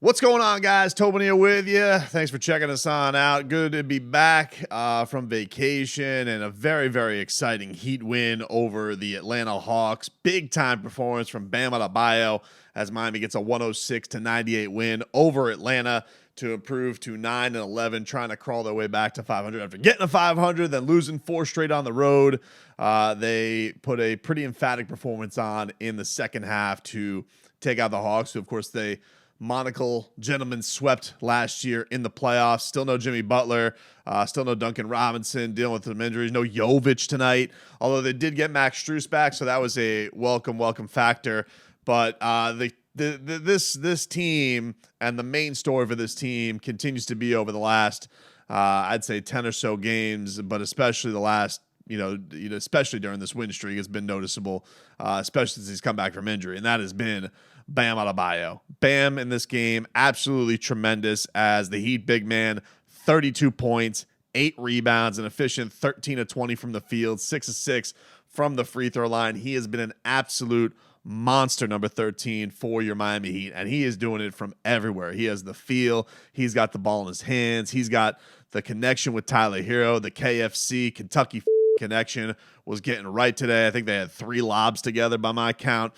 What's going on, guys? Tobin here with you. Thanks for checking us on out. Good to be back from vacation and a very, very exciting Heat win over the Atlanta Hawks. Big time performance from Bam Adebayo as Miami gets a 106-98 win over Atlanta to improve to 9-11, trying to crawl their way back to 500 after getting a 500, then losing 4 straight on the road. They put a pretty emphatic performance on in the second half to take out the Hawks, who, of course, they monocle gentlemen swept last year in the playoffs. Still no Jimmy Butler. Still no Duncan Robinson dealing with some injuries. No Jovic tonight, although they did get Max Strus back, so that was a welcome factor. But this team and the main story for this team continues to be over the last, I'd say 10 or so games, but especially the last, especially during this win streak, has been noticeable, especially since he's come back from injury, and that has been Bam Adebayo. Bam in this game, absolutely tremendous as the Heat big man, 32 points, 8 rebounds, an efficient 13 of 20 from the field, 6 of 6 from the free throw line. He has been an absolute monster, number 13 for your Miami Heat, and he is doing it from everywhere. He has the feel. He's got the ball in his hands. He's got the connection with Tyler Hero, the KFC, Kentucky connection was getting right today. I think they had 3 lobs together by my count,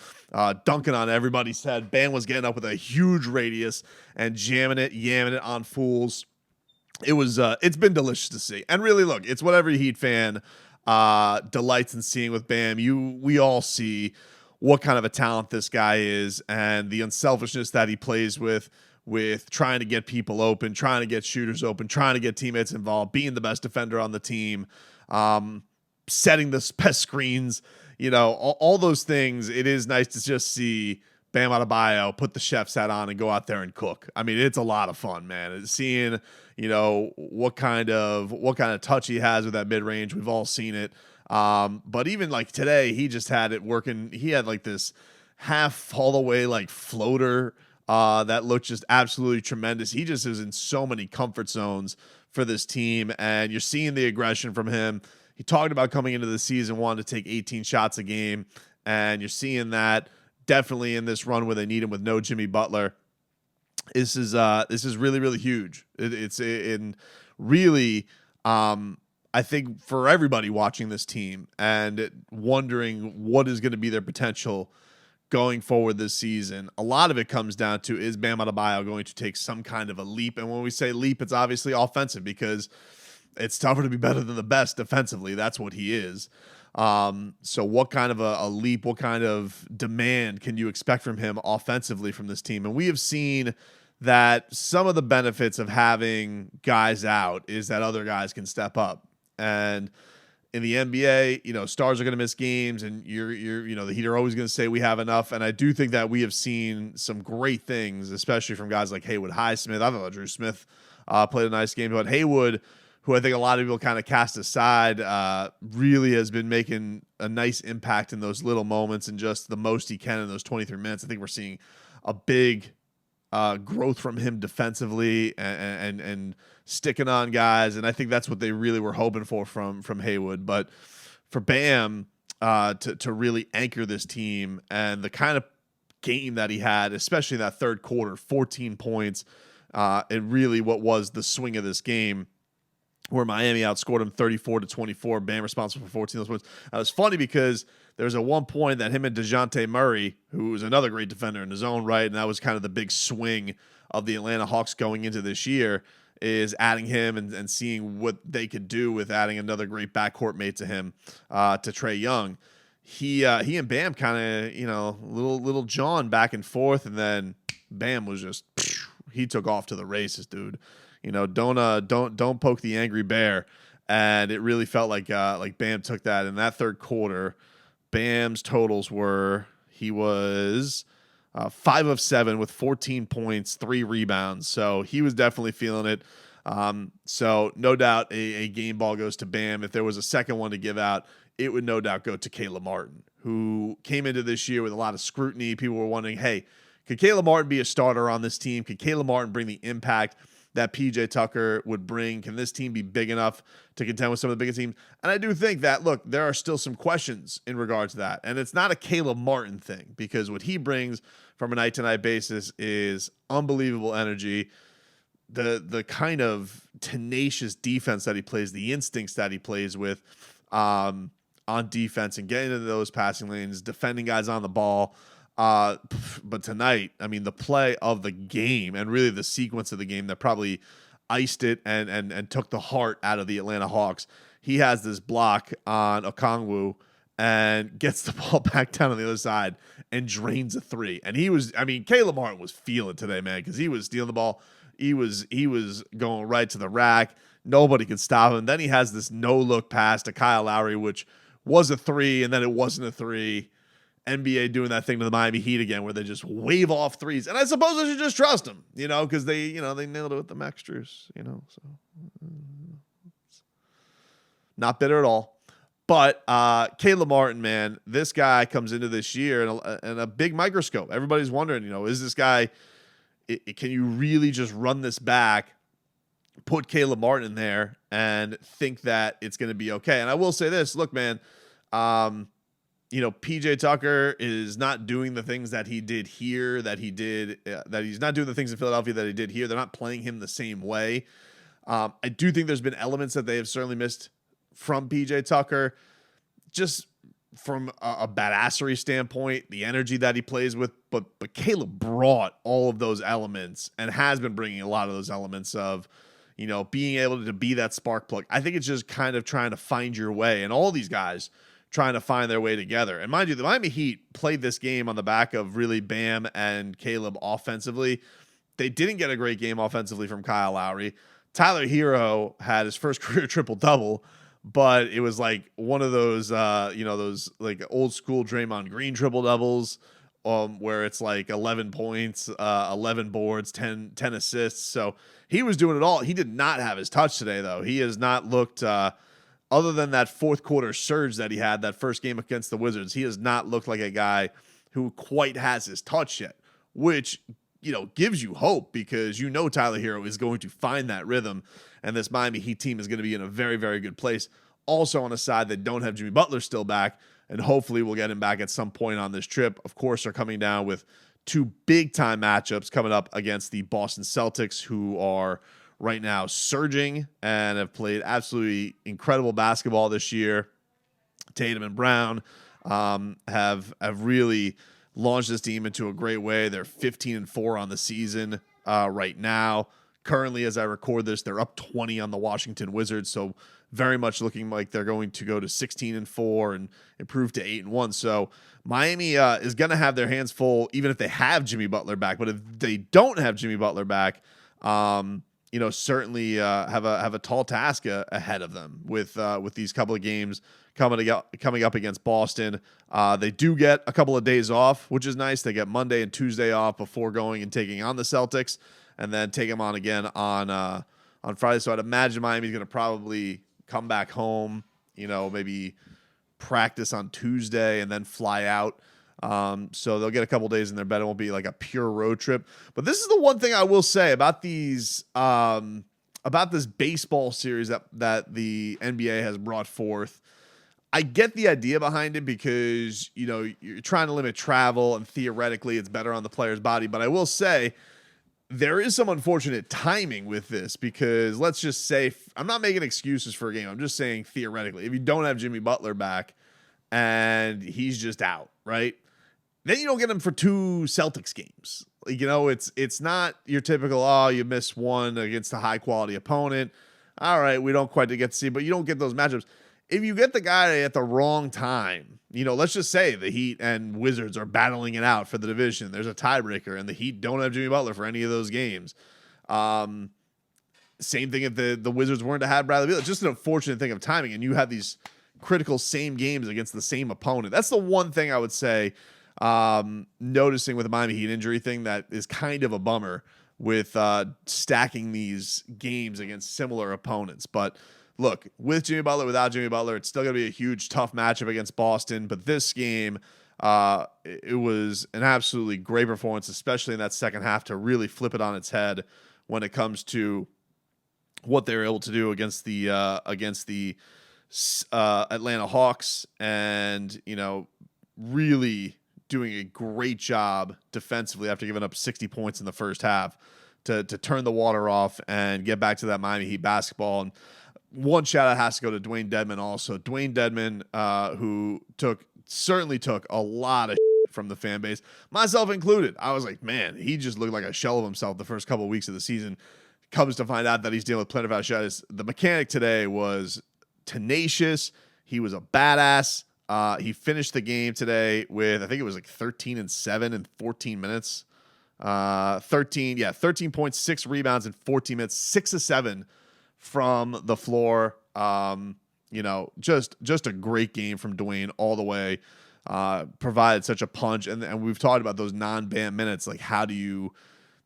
dunking on everybody's head. Bam was getting up with a huge radius and yamming it on fools. It's been delicious to see. And really, look, it's what every Heat fan delights in seeing with Bam. We all see what kind of a talent this guy is and the unselfishness that he plays with trying to get people open, trying to get shooters open, trying to get teammates involved, being the best defender on the team, setting the best screens, all those things. It is nice to just see Bam Adebayo put the chef's hat on and go out there and cook. I mean, it's a lot of fun, man. It's seeing, what kind of touch he has with that mid-range. We've all seen it. But even like today, he just had it working. He had like this half fall away like floater that looked just absolutely tremendous. He just is in so many comfort zones for this team, and you're seeing the aggression from him. He talked about coming into the season wanting to take 18 shots a game, and you're seeing that definitely in this run where they need him with no Jimmy Butler. This is really, really huge. It's really, I think for everybody watching this team and wondering what is going to be their potential going forward this season, a lot of it comes down to, is Bam Adebayo going to take some kind of a leap? And when we say leap, it's obviously offensive, because it's tougher to be better than the best defensively. That's what he is. So what kind of a leap, what kind of demand can you expect from him offensively from this team? And we have seen that some of the benefits of having guys out is that other guys can step up. And in the NBA, stars are going to miss games, and the Heat are always going to say we have enough. And I do think that we have seen some great things, especially from guys like Haywood Highsmith. I thought Drew Smith played a nice game, but Haywood, who I think a lot of people kind of cast aside, really has been making a nice impact in those little moments and just the most he can in those 23 minutes. I think we're seeing a big growth from him defensively and sticking on guys, and I think that's what they really were hoping for from Haywood. But for Bam to really anchor this team and the kind of game that he had, especially in that third quarter, 14 points, and really what was the swing of this game, where Miami outscored him 34-24. Bam responsible for 14 of those points. It was funny because there's a one point that him and DeJounte Murray, who is another great defender in his own right, and that was kind of the big swing of the Atlanta Hawks going into this year, is adding him and seeing what they could do with adding another great backcourt mate to him, to Trae Young. He and Bam kind of, little John back and forth, and then Bam was just, he took off to the races, dude. Don't poke the angry bear. And it really felt like Bam took that in that third quarter. Bam's totals were, he was 5 of 7 with 14 points, 3 rebounds. So he was definitely feeling it. So no doubt a game ball goes to Bam. If there was a second one to give out, it would no doubt go to Caleb Martin, who came into this year with a lot of scrutiny. People were wondering, hey, could Caleb Martin be a starter on this team? Could Caleb Martin bring the impact that PJ Tucker would bring? Can this team be big enough to contend with some of the biggest teams? And I do think that, look, there are still some questions in regard to that. And it's not a Caleb Martin thing, because what he brings from a night-to-night basis is unbelievable energy. The kind of tenacious defense that he plays, the instincts that he plays with on defense and getting into those passing lanes, defending guys on the ball. But tonight, I mean, the play of the game and really the sequence of the game that probably iced it and took the heart out of the Atlanta Hawks. He has this block on Okongwu and gets the ball back down on the other side and drains a three. And Caleb Martin was feeling today, man, because he was stealing the ball. He was going right to the rack. Nobody could stop him. Then he has this no-look pass to Kyle Lowry, which was a three, and then it wasn't a three. NBA doing that thing to the Miami Heat again, where they just wave off threes. And I suppose I should just trust them, because they nailed it with the Max Strus, so not bitter at all. But Caleb Martin, man, this guy comes into this year in a big microscope. Everybody's wondering, is this guy, can you really just run this back, put Caleb Martin in there, and think that it's going to be okay? And I will say this, look, man, PJ Tucker is not doing the things that he did here, that he's not doing the things in Philadelphia that he did here. They're not playing him the same way. I do think there's been elements that they have certainly missed from PJ Tucker, just from a badassery standpoint, the energy that he plays with. But Caleb brought all of those elements and has been bringing a lot of those elements of, being able to be that spark plug. I think it's just kind of trying to find your way, and all these guys trying to find their way together. And mind you, the Miami Heat played this game on the back of really Bam and Caleb offensively. They didn't get a great game offensively from Kyle Lowry. Tyler Hero had his first career triple-double, but it was like one of those, those like old school Draymond Green triple-doubles, where it's like 11 points, 11 boards, 10 assists. So he was doing it all. He did not have his touch today, though. He has not looked, other than that fourth quarter surge that he had that first game against the Wizards, he has not looked like a guy who quite has his touch yet, which, gives you hope, because Tyler Hero is going to find that rhythm, and this Miami Heat team is going to be in a very, very good place. Also on a side that don't have Jimmy Butler still back, and hopefully we'll get him back at some point on this trip. Of course, they're coming down with two big-time matchups coming up against the Boston Celtics, who are right now surging and have played absolutely incredible basketball this year. Tatum and Brown have really launched this team into a great way. They're 15-4 on the season right now. Currently, as I record this, they're up 20 on the Washington Wizards, so very much looking like they're going to go to 16-4 and improve to 8-1. So Miami is going to have their hands full, even if they have Jimmy Butler back. But if they don't have Jimmy Butler back, certainly have a tall task ahead of them with these couple of games coming up against Boston. They do get a couple of days off, which is nice. They get Monday and Tuesday off before going and taking on the Celtics, and then take them on again on Friday. So I'd imagine Miami's going to probably come back home, maybe practice on Tuesday and then fly out. So they'll get a couple days in their bed. It won't be like a pure road trip. But this is the one thing I will say about these, about this baseball series that the NBA has brought forth. I get the idea behind it, because, you're trying to limit travel and theoretically it's better on the player's body. But I will say there is some unfortunate timing with this, because let's just say, I'm not making excuses for a game. I'm just saying theoretically, if you don't have Jimmy Butler back and he's just out, right? Then you don't get him for two Celtics games. It's not your typical, you miss one against a high quality opponent. All right, we don't quite get to see, but you don't get those matchups. If you get the guy at the wrong time, let's just say the Heat and Wizards are battling it out for the division. There's a tiebreaker, and the Heat don't have Jimmy Butler for any of those games. Same thing if the Wizards weren't to have Bradley Beal. It's just an unfortunate thing of timing, and you have these critical same games against the same opponent. That's the one thing I would say, noticing with the Miami Heat injury thing, that is kind of a bummer with stacking these games against similar opponents. But look, with Jimmy Butler, without Jimmy Butler, it's still going to be a huge, tough matchup against Boston. But this game, it was an absolutely great performance, especially in that second half, to really flip it on its head when it comes to what they were able to do against the Atlanta Hawks, and really doing a great job defensively after giving up 60 points in the first half to turn the water off and get back to that Miami Heat basketball. And one shout out has to go to Dwayne Dedmon also. Dwayne Dedmon, who certainly took a lot of from the fan base, myself included. I was like, man, he just looked like a shell of himself the first couple of weeks of the season. Comes to find out that he's dealing with plantar fasciitis. The mechanic today was tenacious. He was a badass. He finished the game today with, I think it was like 13 and 7 in 14 minutes. 13.6 rebounds in 14 minutes, 6 of 7 from the floor. Just a great game from Dwayne all the way. Provided such a punch, and we've talked about those non-Bam minutes. Like, how do you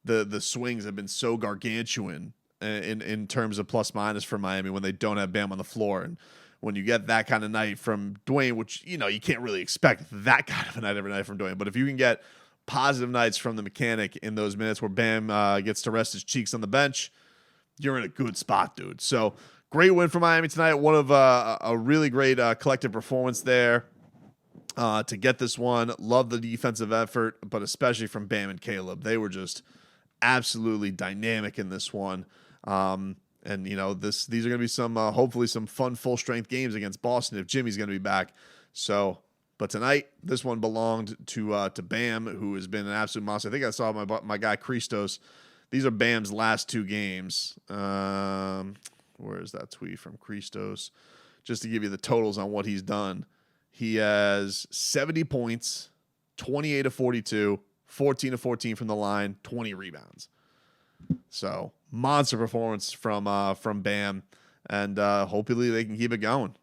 the swings have been so gargantuan in terms of plus minus for Miami when they don't have Bam on the floor, and when you get that kind of night from Dwayne, which you can't really expect that kind of a night every night from Dwayne, but if you can get positive nights from the mechanic in those minutes where Bam gets to rest his cheeks on the bench, you're in a good spot, dude. So great win for Miami tonight. One of a really great collective performance there to get this one. Love the defensive effort, but especially from Bam and Caleb. They were just absolutely dynamic in this one. And these are going to be some hopefully some fun full strength games against Boston if Jimmy's going to be back. So, but tonight this one belonged to Bam, who has been an absolute monster. I think I saw my guy Christos. These are Bam's last 2 games. Where is that tweet from Christos? Just to give you the totals on what he's done. He has 70 points, 28 of 42, 14 of 14 from the line, 20 rebounds. So monster performance from Bam, and hopefully they can keep it going.